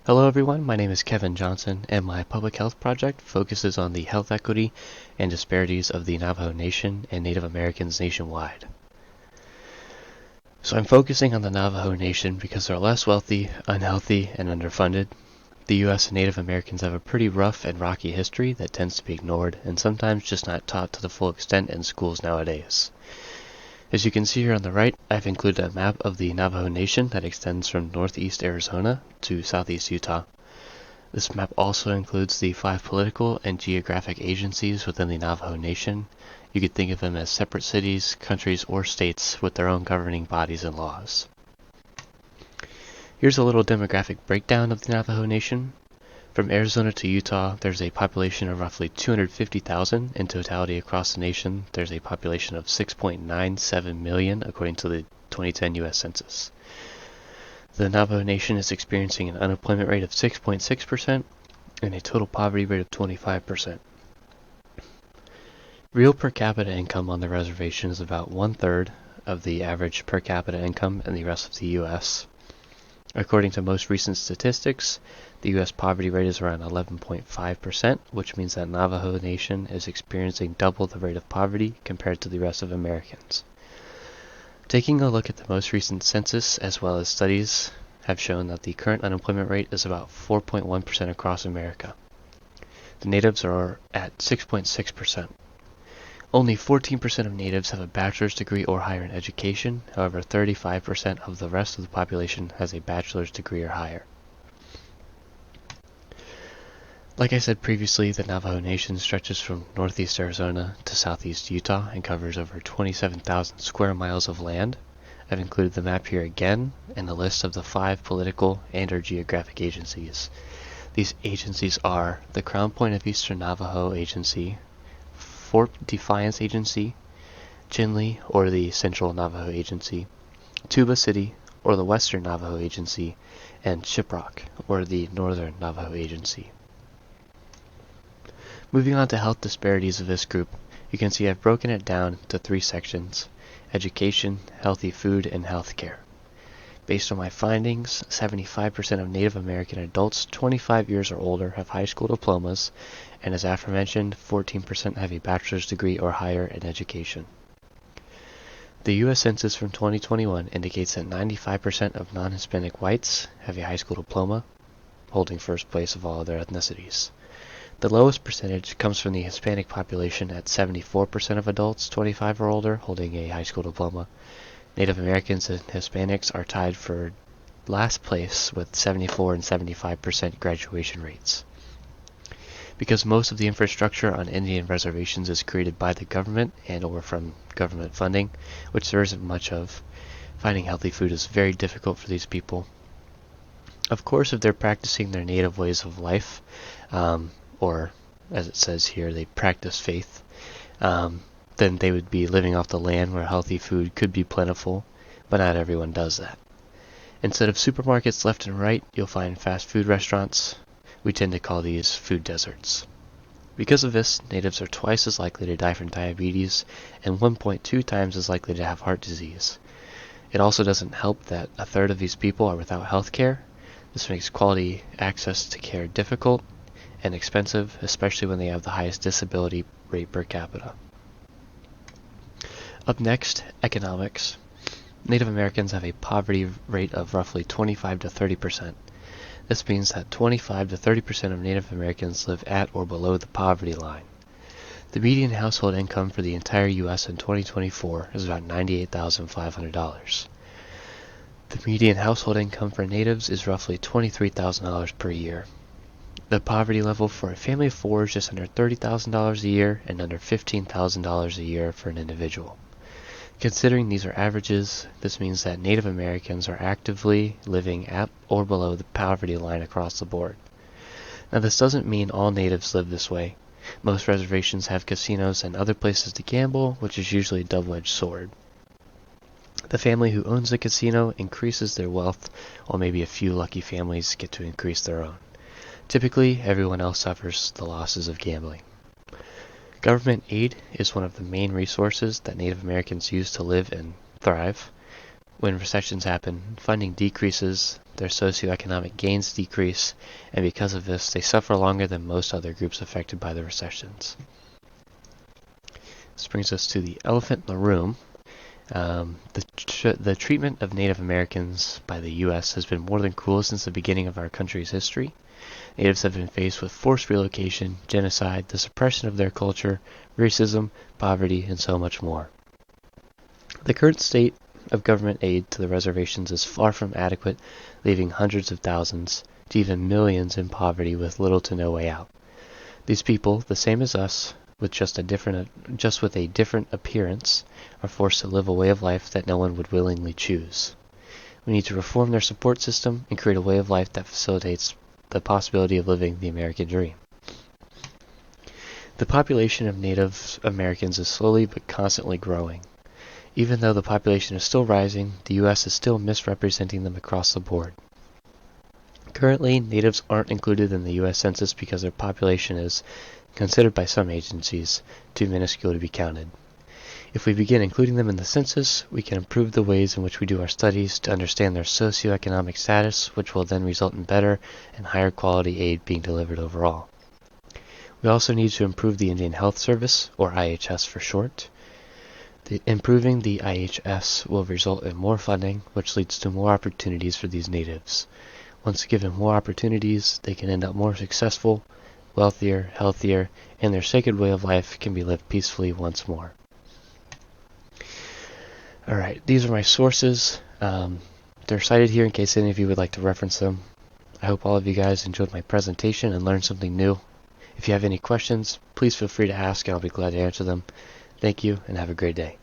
Hello everyone, my name is Kevin Johnson, and my public health project focuses on the health equity and disparities of the Navajo Nation and Native Americans nationwide. So I'm focusing on the Navajo Nation because they're less wealthy, unhealthy, and underfunded. The U.S. and Native Americans have a pretty rough and rocky history that tends to be ignored and sometimes just not taught to the full extent in schools nowadays. As you can see here on the right, I've included a map of the Navajo Nation that extends from northeast Arizona to southeast Utah. This map also includes the 5 political and geographic agencies within the Navajo Nation. You could think of them as separate cities, countries, or states with their own governing bodies and laws. Here's a little demographic breakdown of the Navajo Nation. From Arizona to Utah, there's a population of roughly 250,000. In totality across the nation, there's a population of 6.97 million according to the 2010 U.S. Census. The Navajo Nation is experiencing an unemployment rate of 6.6% and a total poverty rate of 25%. Real per capita income on the reservation is about 1/3 of the average per capita income in the rest of the U.S. According to most recent statistics, the U.S. poverty rate is around 11.5%, which means that Navajo Nation is experiencing double the rate of poverty compared to the rest of Americans. Taking a look at the most recent census as well as studies have shown that the current unemployment rate is about 4.1% across America. The natives are at 6.6%. Only 14% of natives have a bachelor's degree or higher in education. However, 35% of the rest of the population has a bachelor's degree or higher. Like I said previously, the Navajo Nation stretches from northeast Arizona to southeast Utah and covers over 27,000 square miles of land. I've included the map here again and a list of the 5 political and/or geographic agencies. These agencies are the Crown Point of Eastern Navajo Agency, Fort Defiance Agency, Chinle or the Central Navajo Agency, Tuba City or the Western Navajo Agency, and Shiprock or the Northern Navajo Agency. Moving on to health disparities of this group, you can see I've broken it down into 3 sections: education, healthy food, and healthcare. Based on my findings, 75% of Native American adults 25 years or older have high school diplomas, and as aforementioned, 14% have a bachelor's degree or higher in education. The U.S. Census from 2021 indicates that 95% of non-Hispanic whites have a high school diploma, holding first place of all other ethnicities. The lowest percentage comes from the Hispanic population at 74% of adults 25 or older holding a high school diploma. Native Americans and Hispanics are tied for last place with 74 and 75% graduation rates. Because most of the infrastructure on Indian reservations is created by the government and or from government funding, which there isn't much of, finding healthy food is very difficult for these people. Of course, if they're practicing their native ways of life, or as it says here, they practice faith, then they would be living off the land where healthy food could be plentiful, but not everyone does that. Instead of supermarkets left and right, you'll find fast food restaurants. We tend to call these food deserts. Because of this, natives are twice as likely to die from diabetes and 1.2 times as likely to have heart disease. It also doesn't help that 1/3 of these people are without health care. This makes quality access to care difficult and expensive, especially when they have the highest disability rate per capita. Up next, economics. Native Americans have a poverty rate of roughly 25 to 30%. This means that 25 to 30% of Native Americans live at or below the poverty line. The median household income for the entire U.S. in 2024 is about $98,500. The median household income for natives is roughly $23,000 per year. The poverty level for a family of 4 is just under $30,000 a year and under $15,000 a year for an individual. Considering these are averages, this means that Native Americans are actively living at or below the poverty line across the board. Now, this doesn't mean all natives live this way. Most reservations have casinos and other places to gamble, which is usually a double-edged sword. The family who owns the casino increases their wealth, while maybe a few lucky families get to increase their own. Typically, everyone else suffers the losses of gambling. Government aid is one of the main resources that Native Americans use to live and thrive. When recessions happen, funding decreases, their socioeconomic gains decrease, and because of this, they suffer longer than most other groups affected by the recessions. This brings us to the elephant in the room. The treatment of Native Americans by the U.S. has been more than cruel since the beginning of our country's history. Natives have been faced with forced relocation, genocide, the suppression of their culture, racism, poverty, and so much more. The current state of government aid to the reservations is far from adequate, leaving hundreds of thousands to even millions in poverty with little to no way out. These people, the same as us, with just with a different appearance, are forced to live a way of life that no one would willingly choose. We need to reform their support system and create a way of life that facilitates the possibility of living the American dream. The population of Native Americans is slowly but constantly growing. Even though the population is still rising, the U.S. is still misrepresenting them across the board. Currently, natives aren't included in the U.S. Census because their population is, considered by some agencies, too minuscule to be counted. If we begin including them in the census, we can improve the ways in which we do our studies to understand their socioeconomic status, which will then result in better and higher quality aid being delivered overall. We also need to improve the Indian Health Service, or IHS for short. Improving the IHS will result in more funding, which leads to more opportunities for these natives. Once given more opportunities, they can end up more successful, wealthier, healthier, and their sacred way of life can be lived peacefully once more. Alright, these are my sources. They're cited here in case any of you would like to reference them. I hope all of you guys enjoyed my presentation and learned something new. If you have any questions, please feel free to ask and I'll be glad to answer them. Thank you and have a great day.